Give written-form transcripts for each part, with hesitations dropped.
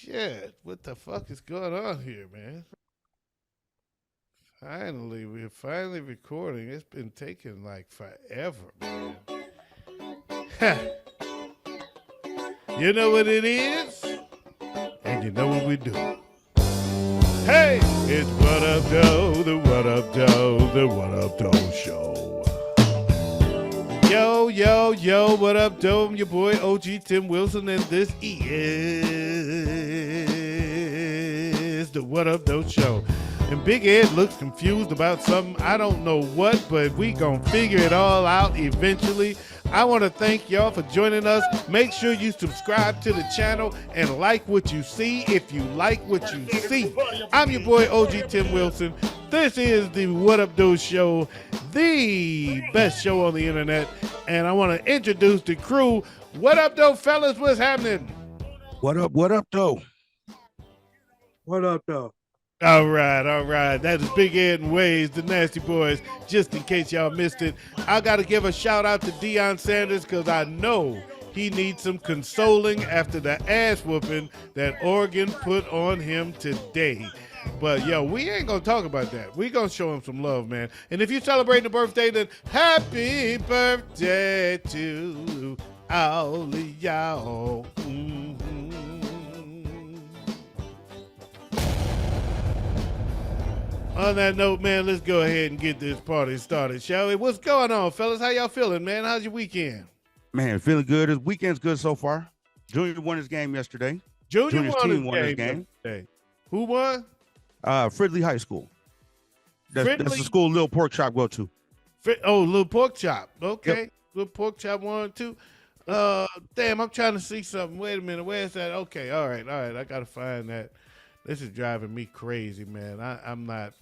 shit. What the fuck is going on here, man? We're finally recording. It's been taking like forever, man. You know what it is? And you know what we do. Hey, it's What Up Doe, the What Up Doe, the What Up Doe Show. Yo, yo, yo, what up, Doe? I'm your boy OG Tim Wilson, and this is the What Up Doe Show. And Big Ed looks confused about something. I don't know what, but we gonna figure it all out eventually. I want to thank y'all for joining us. Make sure you subscribe to the channel and like what you see if you like what you see. I'm your boy OG Tim Wilson. This is the What Up Doe Show, the best show on the internet. And I want to introduce the crew. What up, though, fellas? What's happening? What up, though? What up, though? All right. That is Big Ed and Ways, the Nasty Boys. Just in case y'all missed it, I got to give a shout out to Deion Sanders because I know he needs some consoling after the ass whooping that Oregon put on him today. But, yo, we ain't going to talk about that. We going to show him some love, man. And if you're celebrating a birthday, then happy birthday to all of y'all. On that note, man, let's go ahead and get this party started, shall we? What's going on, fellas? How y'all feeling, man? How's your weekend? Man, feeling good. This weekend's good so far. Junior won his game yesterday. Junior's team won his game. Yesterday. Who won? Fridley High School. That's the school Little Pork Chop go to. Little Pork Chop. Okay. Yep. Little Pork Chop 1, 2. Damn, I'm trying to see something. Wait a minute. Where's that? Okay. All right. I got to find that. This is driving me crazy, man. I'm not.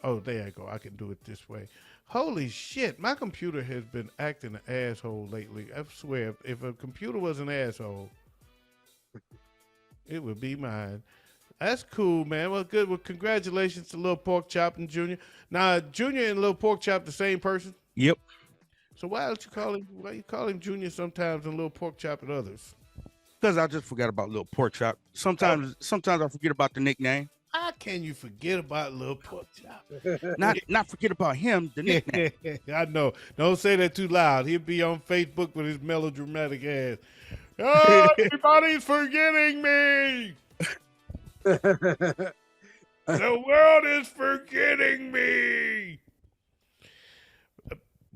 Oh, there I go. I can do it this way. Holy shit. My computer has been acting an asshole lately. I swear, if a computer was an asshole, it would be mine. That's cool, man. Well, good. Well, congratulations to Lil Pork Chop and Junior. Now, Junior and Lil Pork Chop the same person? Yep. So why you call him Junior sometimes and Lil Pork Chop at others? Because I just forgot about Little Pork Chop. Sometimes I forget about the nickname. How can you forget about Lil Pork Chop? Not forget about him, the nickname. I know. Don't say that too loud. He'll be on Facebook with his melodramatic ass. Oh, everybody's forgetting me. The world is forgetting me.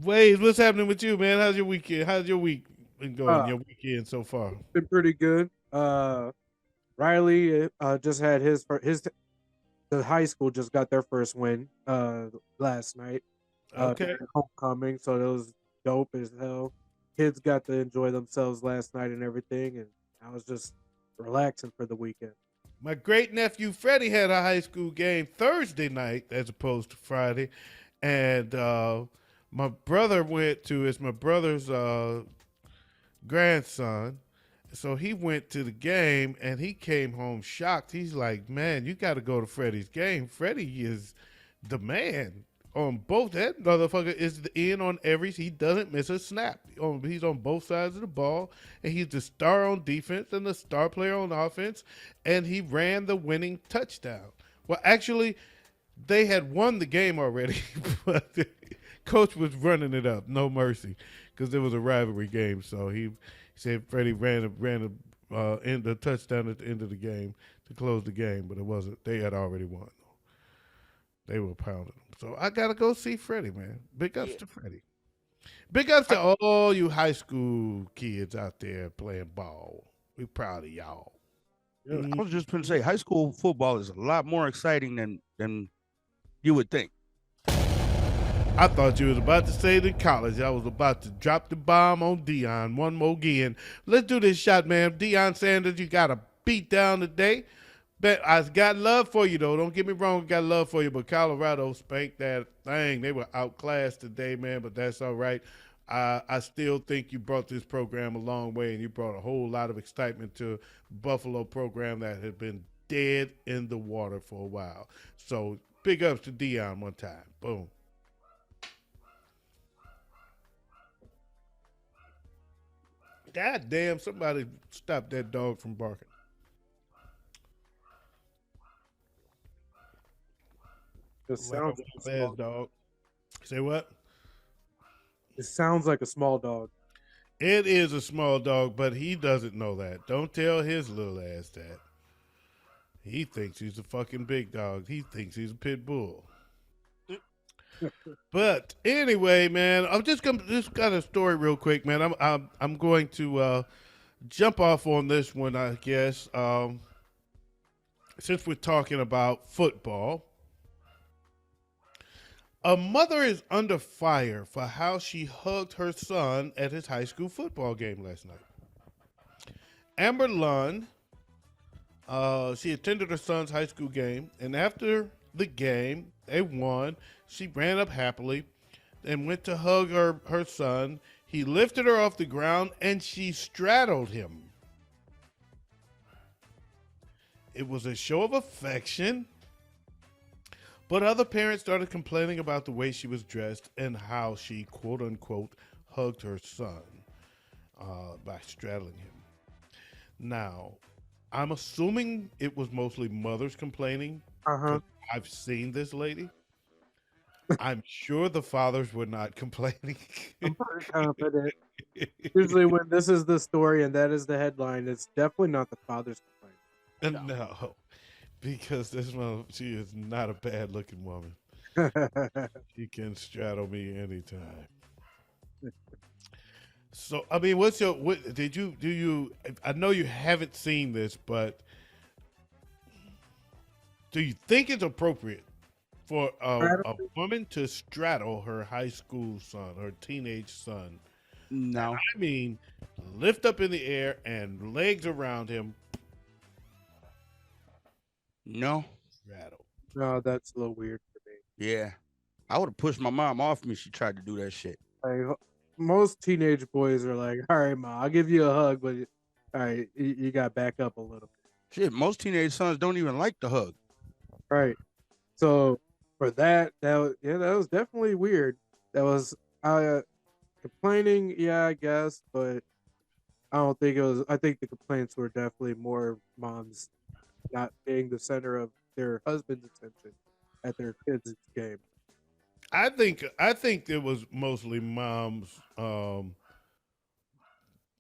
Waze, what's happening with you, man? How's your weekend? How's your week been going? Your weekend so far? Been pretty good. Riley just had the high school just got their first win last night. Okay. Homecoming, so it was dope as hell. Kids got to enjoy themselves last night and everything, and I was just relaxing for the weekend. My great nephew Freddie had a high school game Thursday night as opposed to Friday, and my brother went to. It's my brother's grandson, so he went to the game and he came home shocked. He's like, "Man, you got to go to Freddie's game. Freddie is the man on both. That motherfucker is in on every. He doesn't miss a snap. He's on both sides of the ball, and he's the star on defense and the star player on offense. And he ran the winning touchdown. Well, actually, they had won the game already, but coach was running it up, no mercy, because there was a rivalry game. So he said Freddie ran the touchdown at the end of the game to close the game, but it wasn't. They had already won. They were pounding him. So I got to go see Freddie, man. Big ups to Freddie. Big ups to all you high school kids out there playing ball. We proud of y'all. I was just going to say, high school football is a lot more exciting than you would think. I thought you was about to say it in college. I was about to drop the bomb on Deion one more again. Let's do this shot, man. Deion Sanders, you got a beat down today. But I got love for you, though. Don't get me wrong, got love for you. But Colorado spanked that thing. They were outclassed today, man, but that's all right. I still think you brought this program a long way, and you brought a whole lot of excitement to Buffalo program that had been dead in the water for a while. So big ups to Deion one time. Boom. God damn, somebody stop that dog from barking. It like a sounds like a whoop ass small. dog. Say what? It sounds like a small dog. It is a small dog, but he doesn't know that. Don't tell his little ass that. He thinks he's a fucking big dog. He thinks he's a pit bull. But anyway, man, I'm just got a story real quick, man. I'm going to jump off on this one, I guess. Since we're talking about football, a mother is under fire for how she hugged her son at his high school football game last night. Amber Lund, she attended her son's high school game, and after the game, they won. She ran up happily and went to hug her son. He lifted her off the ground, and she straddled him. It was a show of affection, but other parents started complaining about the way she was dressed and how she, quote unquote, hugged her son by straddling him. Now, I'm assuming it was mostly mothers complaining. I've seen this lady. I'm sure the fathers were not complaining. I'm pretty confident. Usually, when this is the story and that is the headline, it's definitely not the father's No, because she is not a bad looking woman. complaint. She can straddle me anytime. So, I mean, do you, I know you haven't seen this, but do you think it's appropriate for a woman to straddle her high school son, her teenage son? No. I mean, lift up in the air and legs around him, No. straddle. No, that's a little weird for me. Yeah. I would have pushed my mom off me. She tried to do that shit. Like, most teenage boys are like, "All right, ma, I'll give you a hug, but all right, you got to back up a little." Shit, most teenage sons don't even like the hug. Right. So for that was definitely weird. That was complaining, yeah, I guess, but I don't think it was. I think the complaints were definitely more moms not being the center of their husband's attention at their kids' game. I think it was mostly moms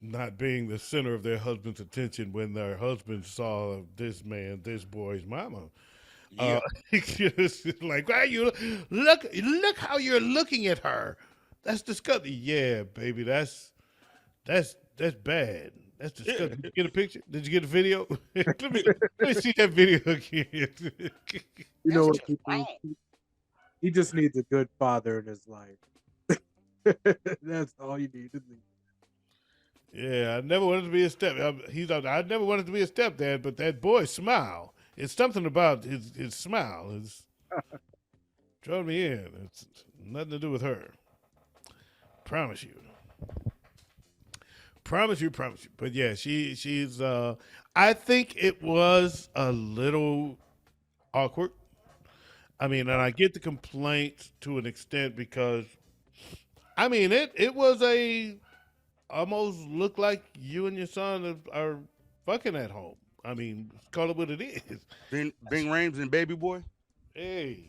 not being the center of their husband's attention when their husband saw this boy's mama. Yeah. It's like, why you look how you're looking at her. That's disgusting. Yeah, baby, that's bad. That's disgusting. Did you get a picture? Did you get a video? let me see that video again. You know That's what? just wrong. He just needs a good father in his life. That's all you need. Yeah, I never wanted to be a I never wanted to be a stepdad, but that boy's smile. It's something about his smile. It's drove me in. It's nothing to do with her. Promise you. Promise you. But yeah, she's I think it was a little awkward. I mean, and I get the complaint to an extent because I mean it was almost looked like you and your son are fucking at home. I mean, call it what it is. Bing Rames and Baby Boy. Hey,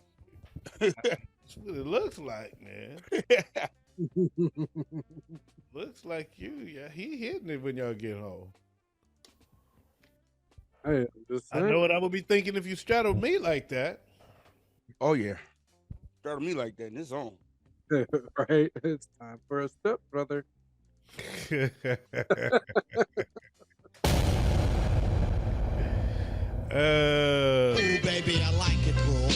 that's what it looks like, man. Looks like you. Yeah, he hitting it when y'all get home. Hey, I'm just I saying. know what I would be thinking if you straddled me like that. Oh yeah. Started me like that and it's on. Right? It's time for a step, brother. Ooh, baby, I like it raw.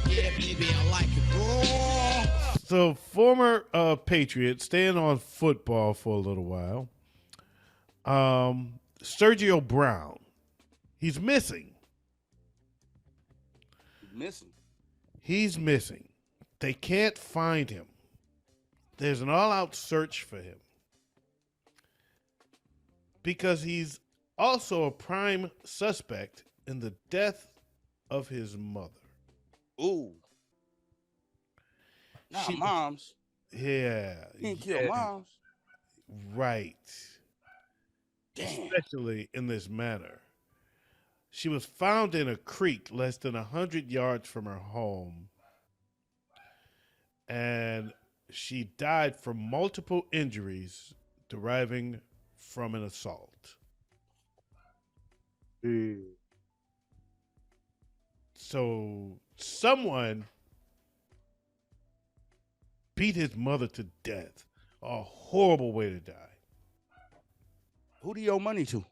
Yeah, baby, I like it raw. So, former Patriot, staying on football for a little while. Sergio Brown, he's missing. Missing. He's missing. They can't find him. There's an all-out search for him because he's also a prime suspect in the death of his mother. Ooh. Nah, moms. Yeah. Can't kill moms. Right. Damn. Especially in this manner. She was found in a creek less than 100 yards from her home and she died from multiple injuries deriving from an assault. Jeez. So someone beat his mother to death. A horrible way to die. Who do you owe money to?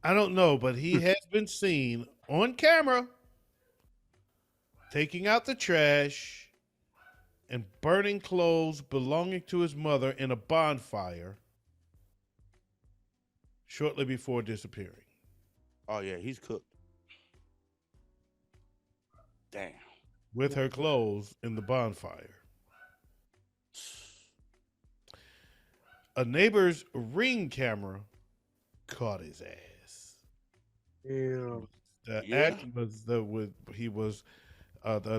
I don't know, but he has been seen on camera taking out the trash and burning clothes belonging to his mother in a bonfire shortly before disappearing. Oh yeah, he's cooked. Damn. With her clothes in the bonfire. A neighbor's Ring camera caught his ass. Yeah. The Yeah. act was the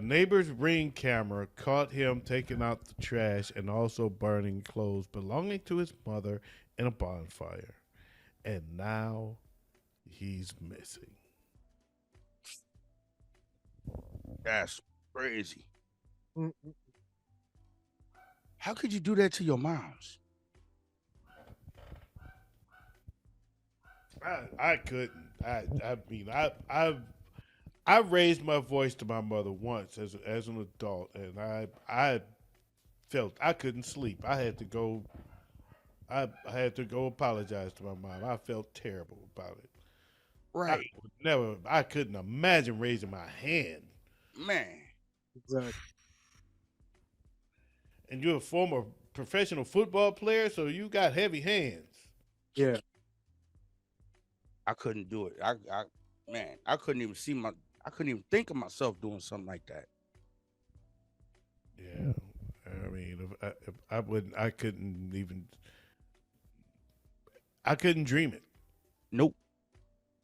neighbor's Ring camera caught him taking out the trash and also burning clothes belonging to his mother in a bonfire. And now he's missing. That's crazy. Mm-mm. How could you do that to your moms? I couldn't. I mean I raised my voice to my mother once as an adult, and I felt I couldn't sleep. I had to go. I had to go apologize to my mom. I felt terrible about it. Right. I couldn't imagine raising my hand. Man. Exactly. And you're a former professional football player, so you got heavy hands. Yeah. I couldn't do it. I couldn't even think of myself doing something like that. Yeah, I mean, if I wouldn't, I couldn't even. I couldn't dream it. Nope.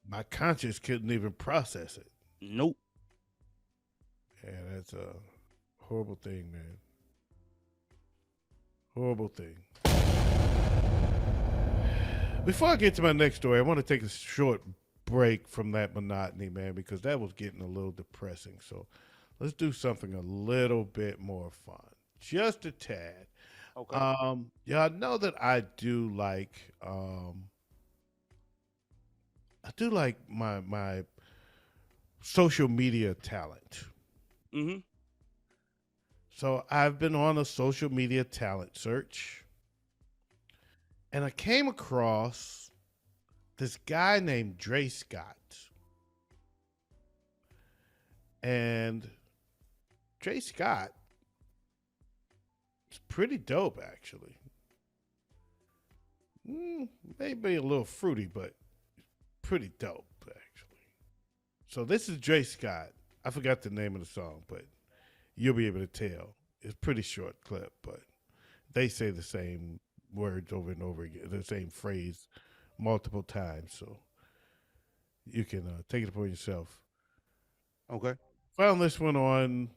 My conscience couldn't even process it. Nope. Yeah, that's a horrible thing, man. Horrible thing. Before I get to my next story, I want to take a short break from that monotony, man, because that was getting a little depressing. So let's do something a little bit more fun. Just a tad. Okay. Y'all know that I do like my social media talent. Mm-hmm. So I've been on a social media talent search, and I came across this guy named Dre Scott. And Dre Scott is pretty dope, actually. Maybe a little fruity, but pretty dope, actually. So this is Dre Scott. I forgot the name of the song, but you'll be able to tell. It's a pretty short clip, but they say the same words over and over again, the same phrase multiple times. So you can take it upon yourself. Okay. Found this one on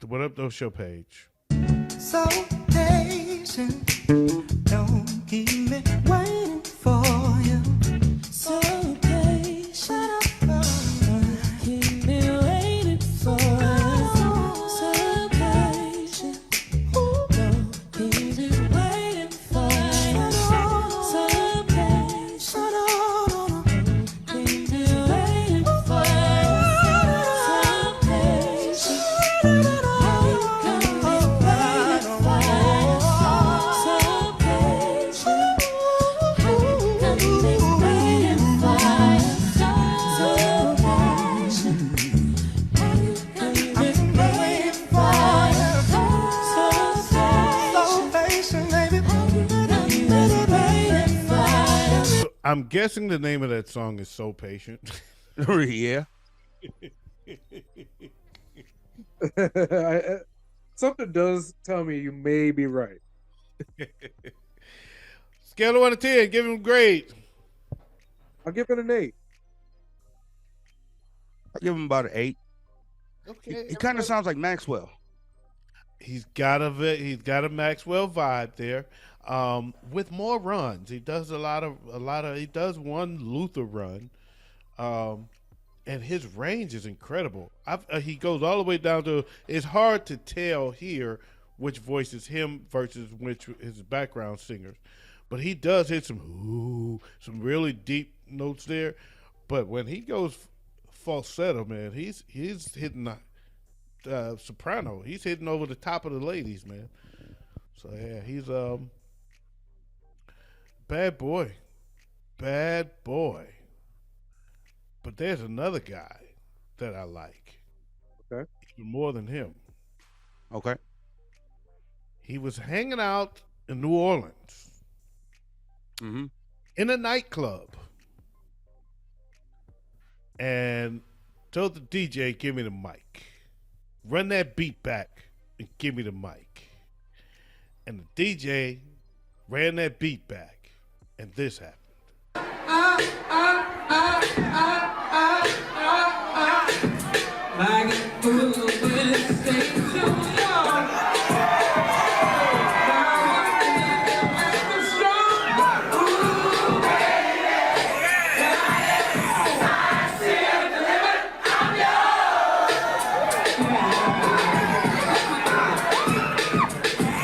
the What Up Doe show page. So patient, don't keep me waiting for you. So patient, don't keep me waiting for you. So patient, don't keep me waiting for you. So patient, don't keep me waiting for you. So patient. I'm guessing the name of that song is So Patient. Yeah. Something does tell me you may be right. Scale of 1 to 10, give him a grade. I'll give it an 8. I give him about an 8. Okay. He kind of sounds like Maxwell. He's got a Maxwell vibe there. With more runs. He does he does one Luther run. and his range is incredible. He goes all the way down to. It's hard to tell here which voice is him versus which his background singers, but he does hit some really deep notes there. But when he goes falsetto, man, he's hitting soprano. He's hitting over the top of the ladies, man. So yeah, he's bad boy, bad boy. But there's another guy that I like. Okay. Even more than him. Okay. He was hanging out in New Orleans Mm-hmm. in a nightclub and told the DJ, give me the mic. Run that beat back and give me the mic. And the DJ ran that beat back, and this happened.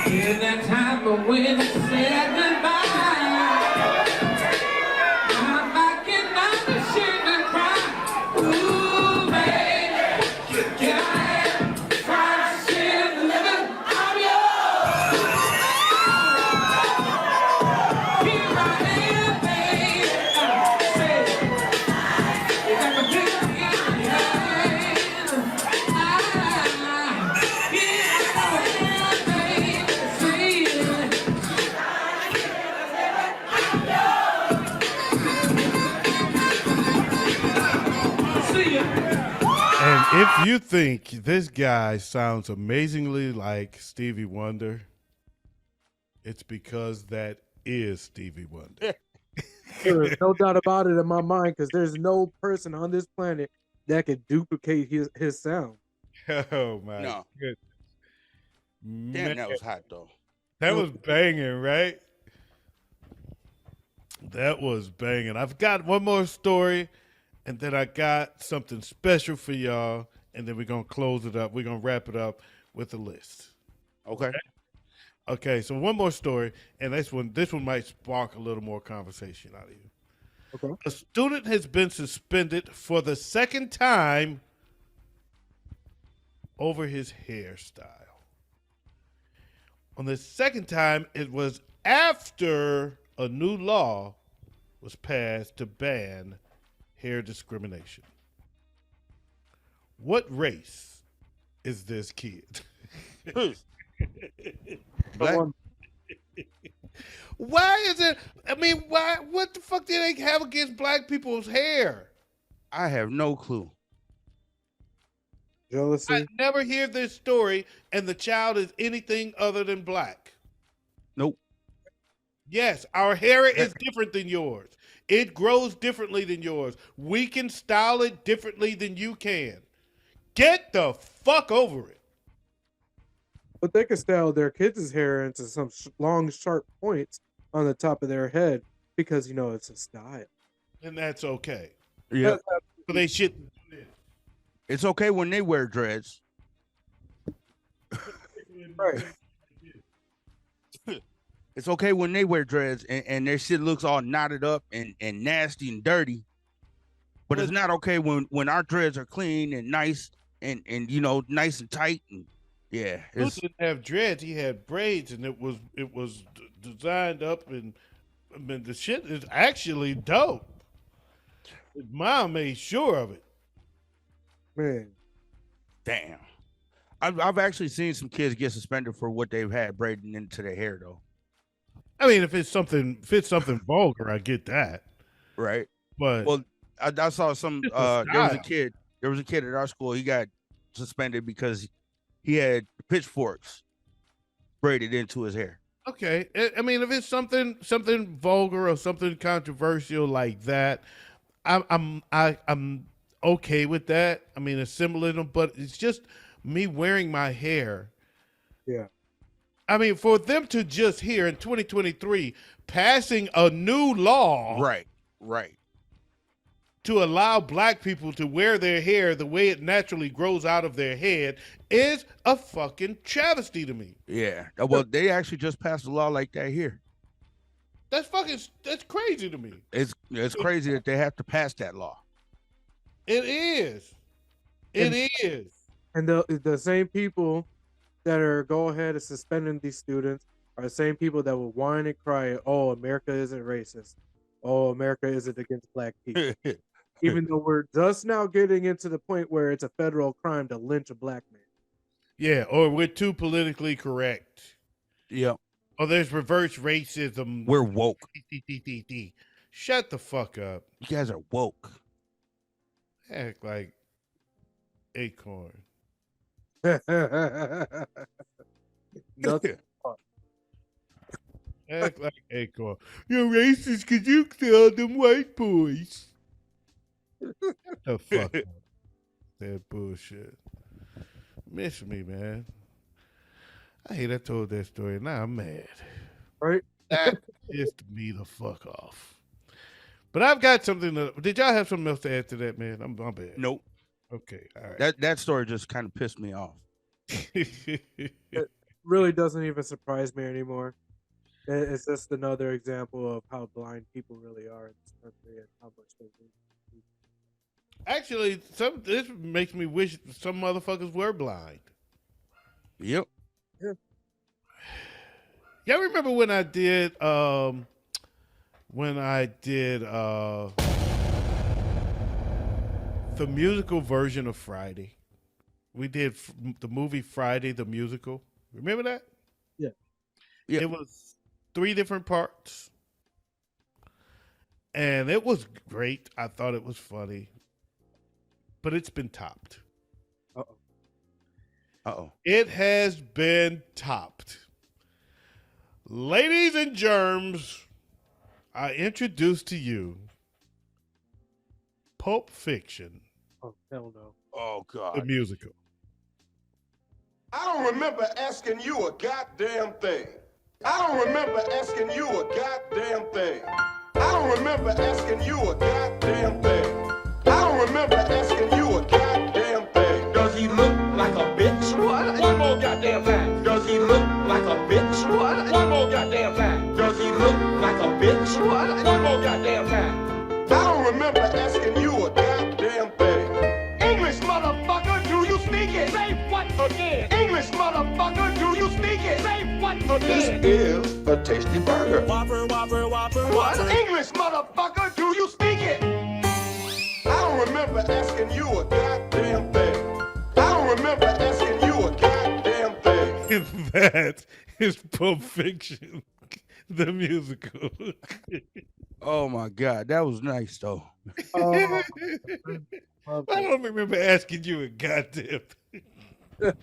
In that time of when it said goodbye, I'm backing up the shit and cry. Ooh, baby, can I have fried shit living? I'm yours. Here I am, baby. Say, if I could pick up your hand, here I am, baby. And if you think this guy sounds amazingly like Stevie Wonder, it's because that is Stevie Wonder. There is no doubt about it in my mind, because there's no person on this planet that could duplicate his sound. Oh my No. goodness. Damn, Man, that was hot though. that was banging, right? That was banging. I've got one more story, and then I got something special for y'all, and then we're gonna close it up. We're gonna wrap it up with a list. Okay. Okay, so one more story, and this one might spark a little more conversation out of you. Okay. A student has been suspended for the second time over his hairstyle. On the second time, it was after a new law was passed to ban hair discrimination. What race is this kid? Black. Someone- Why is it? I mean, why? What the fuck do they have against black people's hair? I have no clue. Jealousy. I never hear this story, and the child is anything other than black. Nope. Yes, our hair is different than yours. It grows differently than yours. We can style it differently than you can. Get the fuck over it. But they can style their kids' hair into some long, sharp points on the top of their head because, it's a style. And that's okay. Yeah. But they shouldn't do this. It's okay when they wear dreads. Right. It's okay when they wear dreads and their shit looks all knotted up and nasty and dirty. But it's not okay when our dreads are clean and nice and nice and tight and yeah. He didn't have dreads. He had braids, and it was designed up, and I mean the shit is actually dope. His mom made sure of it. Man. Damn. I've actually seen some kids get suspended for what they've had braiding into their hair though. I mean, if it's something vulgar, I get that. Right. But Well, I saw some It's a there was a style. kid at our school, he got suspended because he had pitchforks braided into his hair. okay, I mean, if it's something vulgar or something controversial like that, I'm okay with that. I mean, it's symbolism, but it's just me wearing my hair. Yeah. I mean, for them to just here in 2023 passing a new law, Right. to allow black people to wear their hair the way it naturally grows out of their head is a fucking travesty to me. Yeah. Well, they actually just passed a law like that here. That's crazy to me. It's crazy that they have to pass that law. It is. It is. And the same people that are go ahead and suspending these students are the same people that will whine and cry, "Oh, America isn't racist. Oh, America isn't against black people." Even though we're just now getting into the point where it's a federal crime to lynch a black man. Yeah, or we're too politically correct. Yep. Or there's reverse racism. We're woke. Shut the fuck up. You guys are woke. Act like Acorn. Nothing. Act like Acorn. You're racist because you killed them white boys. The fuck up. That bullshit. Miss me, man. I hate I told that story. Now I'm mad. Right? That pissed me the fuck off. But I've got something to. Did y'all have something else to add to that, man? I'm bad. Nope. Okay, all right. That story just kind of pissed me off. It really doesn't even surprise me anymore. It's just another example of how blind people really are in this country and how much they need. Actually, this makes me wish some motherfuckers were blind. Yep. Y'all remember when I did the musical version of Friday? We did the movie Friday the musical. Remember that? Yeah. Yeah. It was 3 different parts. And it was great. I thought it was funny. But it's been topped. Uh-oh. Uh-oh. It has been topped. Ladies and germs, I introduce to you Pulp Fiction, Oh, hell no. Oh, the God. musical. I don't remember asking you a goddamn thing. I don't remember asking you a goddamn thing. I don't remember asking you a goddamn thing. I don't remember asking you a goddamn thing. Does he look like a bitch? What? One more goddamn time. Does he look like a bitch? What? One more goddamn time. Does he look like a bitch? What? One more goddamn time. I don't remember asking you a goddamn thing. English motherfucker, do you speak it? Say what again? English motherfucker, do you speak it? Say what This again? is a tasty burger. Whopper, whopper, whopper, What? whopper. English motherfucker, do you speak it? I don't remember asking you a goddamn thing. I don't remember asking you a goddamn thing. That is Pulp Fiction, the musical. Oh, my God. That was nice, though. Oh, I love it. don't remember asking you a goddamn thing.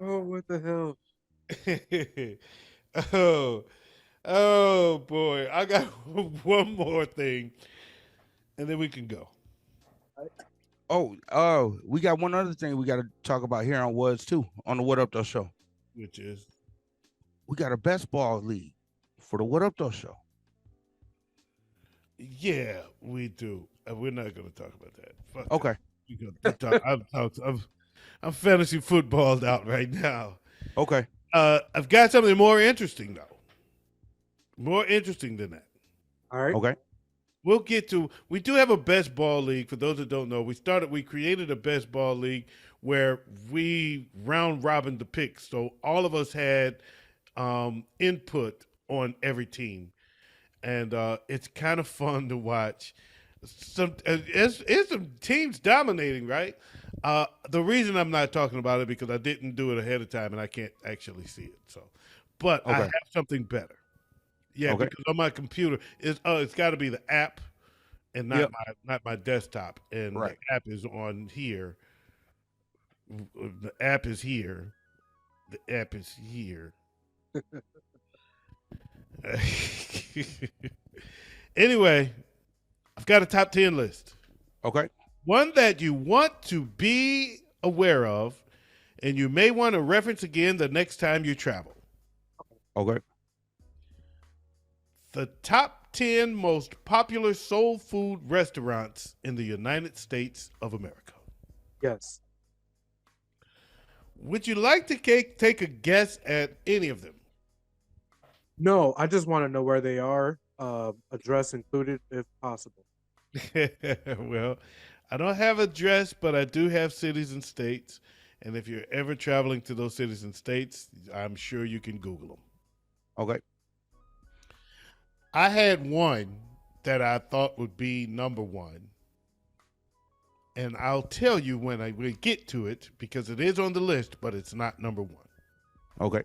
Oh, what the hell? oh boy. I got one more thing, and then we can go. Oh, we got one other thing we got to talk about here on Woods, too, on the What Up Though show. Which is We got a best ball league for the What Up Though show. yeah, we do. We're not gonna talk about that. Fuck that. Okay. We gonna I'm fantasy footballed out right now. Okay. I've got something more interesting though. More interesting than that. All right. Okay. We'll get to. We do have a best ball league. For those that don't know, we created a best ball league where we round robin the picks. So all of us had input on every team, and it's kind of fun to watch. It's some teams dominating, right? The reason I'm not talking about it because I didn't do it ahead of time and I can't actually see it. So, but I Okay. have something better. Yeah, Okay. because on my computer, it's got to be the app and not my desktop. And Right. the app is on here. The app is here. The app is here. Anyway, I've got a top 10 list. Okay. One that you want to be aware of, and you may want to reference again the next time you travel. Okay. The top top 10 most popular soul food restaurants in the United States of America. Yes. Would you like to take a guess at any of them? No, I just want to know where they are. Address included if possible. Well, I don't have address, but I do have cities and states. And if you're ever traveling to those cities and states, I'm sure you can Google them. Okay. I had one that I thought would be number one. And I'll tell you when we get to it because it is on the list, but it's not number one. Okay.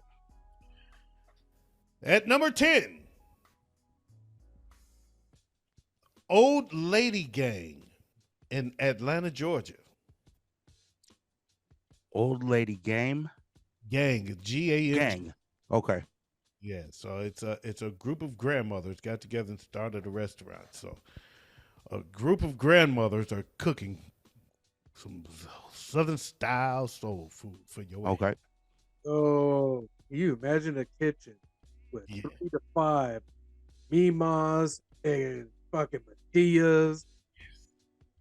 At number 10, Old Lady Gang in Atlanta, Georgia. Old Lady Game. Gang, G-A-N-G. Gang. Okay. Yeah, so it's a group of grandmothers got together and started a restaurant. So a group of grandmothers are cooking some Southern style soul food for your Okay. Oh, can you imagine a kitchen with Yeah. 3 to 5 Mimas and fucking Madias?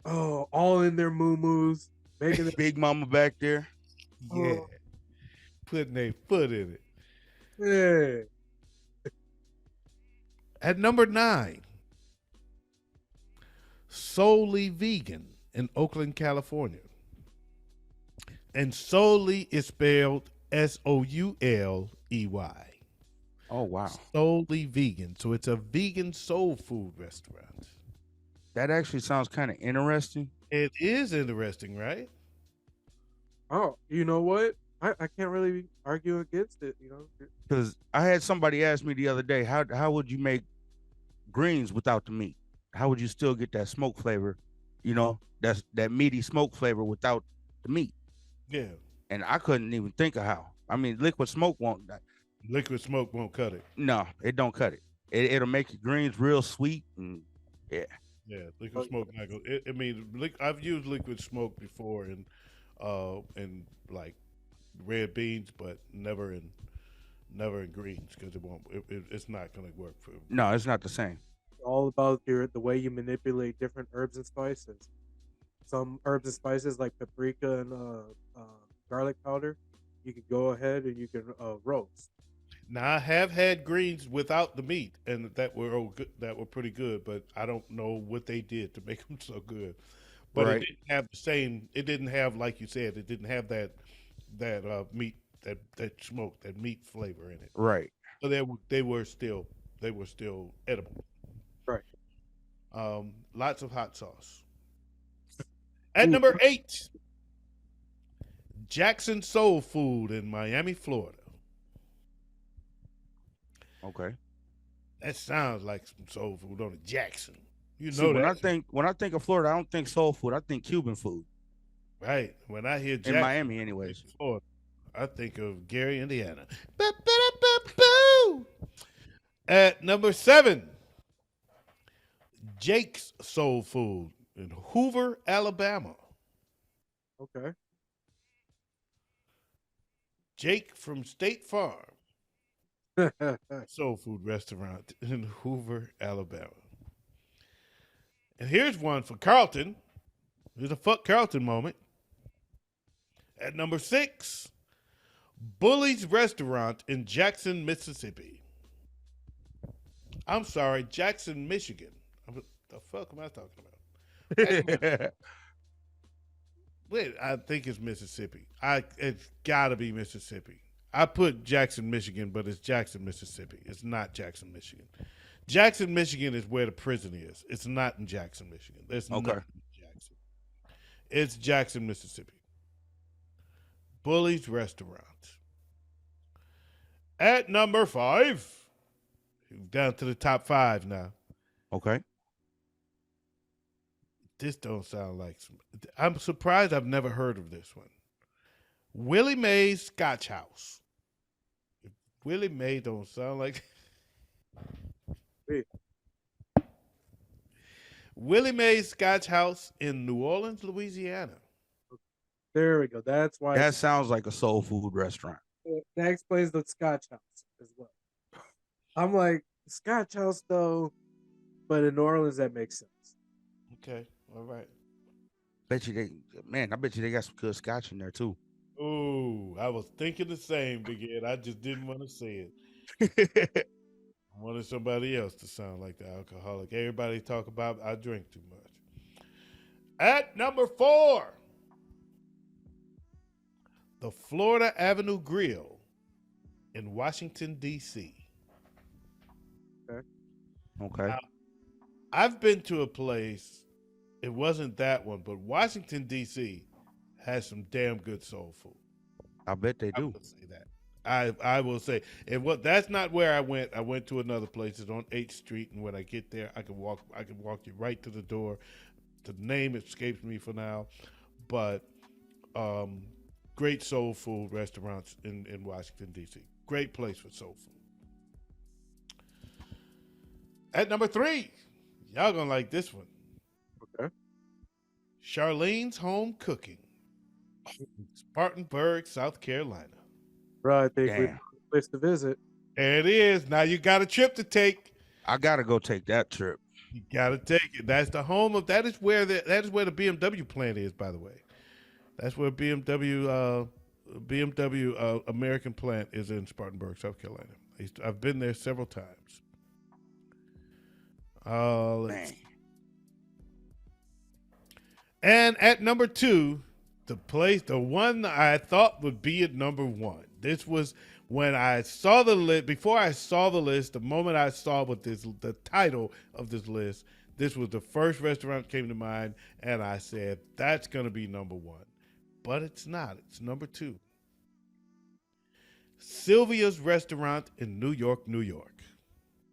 Oh, all in their moo-moos, making it. Big Mama back there. Yeah, Oh. putting their foot in it. Yeah. At number 9, Solely Vegan in Oakland, California. And Solely is spelled Souley. Oh wow. Solely Vegan. So it's a vegan soul food restaurant. That actually sounds kind of interesting. It is interesting, right? Oh, you know what? I can't really argue against it, you know. Because I had somebody ask me the other day, how would you make greens without the meat? How would you still get that smoke flavor? You know, that's that meaty smoke flavor without the meat. Yeah. And I couldn't even think of how. I mean, liquid smoke won't. Liquid smoke won't cut it. No, it don't cut it. It'll make your greens real sweet and yeah. Yeah, liquid smoke not go. I've used liquid smoke before in like red beans, but never in greens because it's not gonna work for. No, it's not the same. All about the way you manipulate different herbs and spices. Some herbs and spices like paprika and garlic powder, you can go ahead and you can roast. Now I have had greens without the meat, and that were pretty good. But I don't know what they did to make them so good. But Right. it didn't have the same. It didn't have, like you said, it didn't have that meat that smoke, that meat flavor in it. Right. So they were still edible. Right. Lots of hot sauce. At number 8, Jackson Soul Food in Miami, Florida. Okay. That sounds like some soul food on a Jackson. You See, know when that, I think of Florida, I don't think soul food. I think Cuban food right? When I hear in Jackson, Miami, anyways. Florida, I think of Gary, Indiana. Ba-ba-da-ba-boo! At number 7, Jake's Soul Food in Hoover, Alabama. Okay. Jake from State Farm Soul Food Restaurant in Hoover, Alabama. And here's one for Carlton. Here's a fuck Carlton moment. At number 6, Bully's Restaurant in Jackson, Mississippi. I'm sorry, Jackson, Michigan. The fuck am I talking about? Wait, I think it's Mississippi. It's gotta be Mississippi. I put Jackson, Michigan, but it's Jackson, Mississippi. It's not Jackson, Michigan. Jackson, Michigan is where the prison is. It's not in Jackson, Michigan. It's Okay. not in Jackson. It's Jackson, Mississippi. Bully's Restaurant. At number 5, down to the top 5 now. Okay. This don't sound like I'm surprised I've never heard of this one. Willie Mae's Scotch House. Willie Mae don't sound like Wait. Willie Mae's Scotch House in New Orleans, Louisiana. There we go. That's why That sounds like a soul food restaurant. that explains the Scotch House as well. I'm like, Scotch House though, but in New Orleans that makes sense. Okay, all right. I bet you they got some good scotch in there too. Ooh, I was thinking the same, Big Ed. I just didn't want to say it. I wanted somebody else to sound like the alcoholic. Everybody talk about I drink too much. At number 4, the Florida Avenue Grill in Washington, D.C. Okay. I've been to a place, it wasn't that one, but Washington, D.C. has some damn good soul food. I bet they I do. will say that. I will say, and what that's not where I went. I went to another place. It's on 8th Street, and when I get there, I can walk you right to the door. The name escapes me for now, but great soul food restaurants in Washington, D.C. Great place for soul food. At number 3, y'all gonna like this one. Okay. Charlene's Home Cooking, Spartanburg, South Carolina. Bro, I think we Damn. place to visit. There it is. Now you got a trip to take. I gotta go take that trip. You gotta take it. That's the home of. That is where the BMW plant is. By the way, that's where BMW American plant is in Spartanburg, South Carolina. I've been there several times. Man. And at number 2, the one I thought would be at number 1. This was when I saw the list. Before I saw the list, the moment I saw the title of this list, this was the first restaurant that came to mind, and I said that's gonna be number 1, but it's not. It's number 2. Sylvia's Restaurant in New York, New York.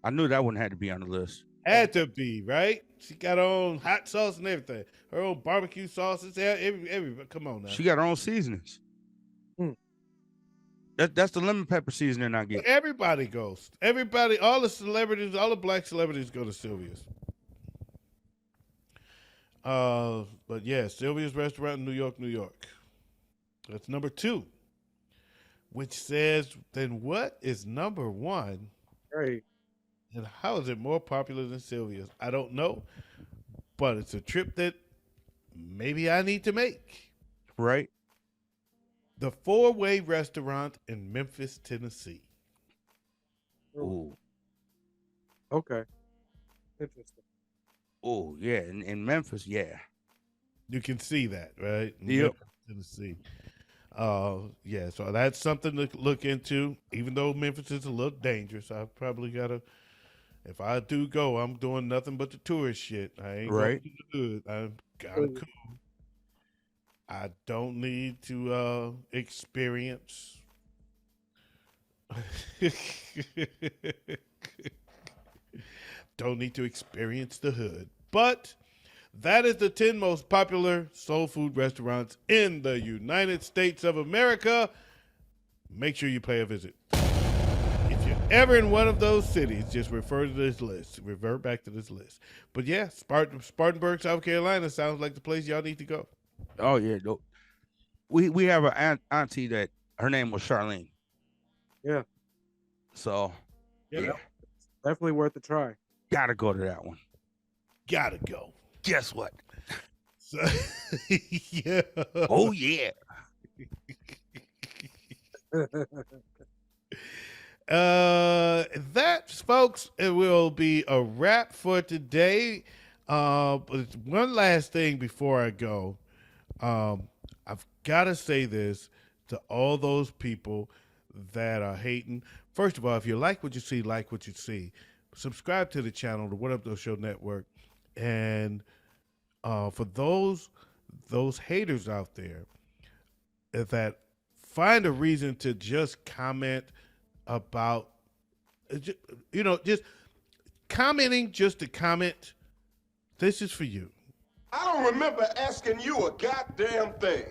I knew that one had to be on the list. Had to be, right? She got her own hot sauce and everything. Her own barbecue sauces. Every come on now. She got her own seasonings. Hmm. That's the lemon pepper seasoning I get. Everybody goes. Everybody, all the celebrities, all the black celebrities go to Sylvia's. But yeah, Sylvia's Restaurant in New York, New York. That's number 2. Which says, then what is number 1? Right. And how is it more popular than Sylvia's? I don't know, but it's a trip that maybe I need to make. Right? The 4-Way Restaurant in Memphis, Tennessee. Ooh. Okay. Interesting. Oh, yeah. In Memphis, yeah. You can see that, right? In Yep. Memphis, Tennessee. Yeah, so that's something to look into. Even though Memphis is a little dangerous, I probably gotta. If I do go, I'm doing nothing but the tourist shit. I ain't Right. going to the hood. I'm kind of cool. I don't need to experience. Don't need to experience the hood. But that is the 10 most popular soul food restaurants in the United States of America. Make sure you pay a visit. If you're ever in one of those cities, just refer to this list. Revert back to this list. But yeah, Spartanburg, South Carolina sounds like the place y'all need to go. Oh, yeah. No. We have an auntie that her name was Charlene. Yeah. So, Yep. yeah. Definitely worth a try. Gotta go to that one. Gotta go. Guess what? So, yeah. Oh, yeah. That, folks, it will be a wrap for today. But one last thing before I go. I've got to say this to all those people that are hating. First of all, if you like what you see, like what you see. Subscribe to the channel, the What Up Doe Show Network. And for those haters out there that find a reason to just comment about, just commenting just to comment, this is for you. I don't remember asking you a goddamn thing.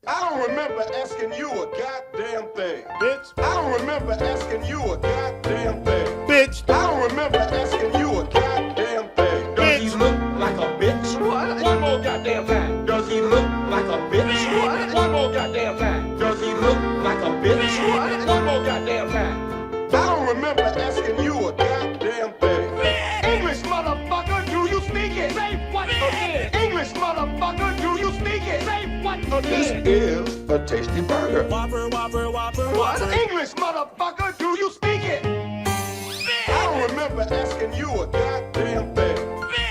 I don't remember asking you a goddamn thing. Bitch. I don't remember asking you a goddamn thing. Bitch. I don't remember asking you a goddamn thing. Does he look like a bitch? What? One more goddamn time. Does he look like a bitch? What? One more goddamn time. Does he look like a bitch? What? One more goddamn time. I don't remember asking you a goddamn thing. English motherfucker. This is a tasty burger. Whopper, whopper, whopper, What whopper. English, motherfucker? Do you speak it? I don't remember asking you a goddamn thing.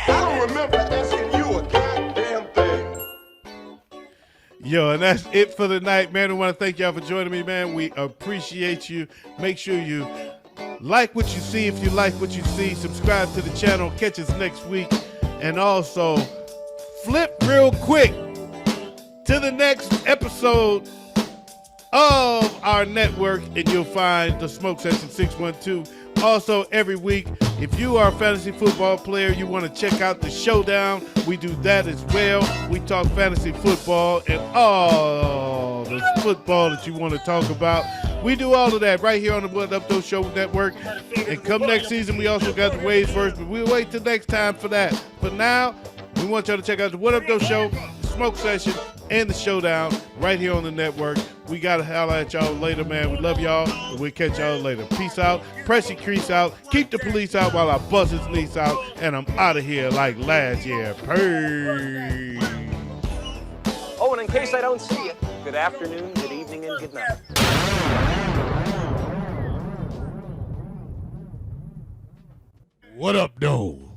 I don't remember asking you a goddamn thing. Yo, and that's it for the night, man. We want to thank y'all for joining me, man. We appreciate you. Make sure you like what you see if you like what you see. Subscribe to the channel. Catch us next week. And also, flip real quick to the next episode of our network, and you'll find the Smoke Session 612. Also, every week, if you are a fantasy football player, you want to check out the Showdown, we do that as well. We talk fantasy football and all the football that you want to talk about. We do all of that right here on the What Up Doe Show Network. And come next season, we also got the Waves verse, but we'll wait till next time for that. But now, we want y'all to check out the What Up Doe Show, the Smoke Session, and the Showdown right here on the network. We got to holler at y'all later, man. We love y'all, and we'll catch y'all later. Peace out. Press your crease out. Keep the police out while I bust his niece out, and I'm out of here like last year. Peace. Oh, and in case I don't see you, good afternoon, good evening, and good night. What up, though?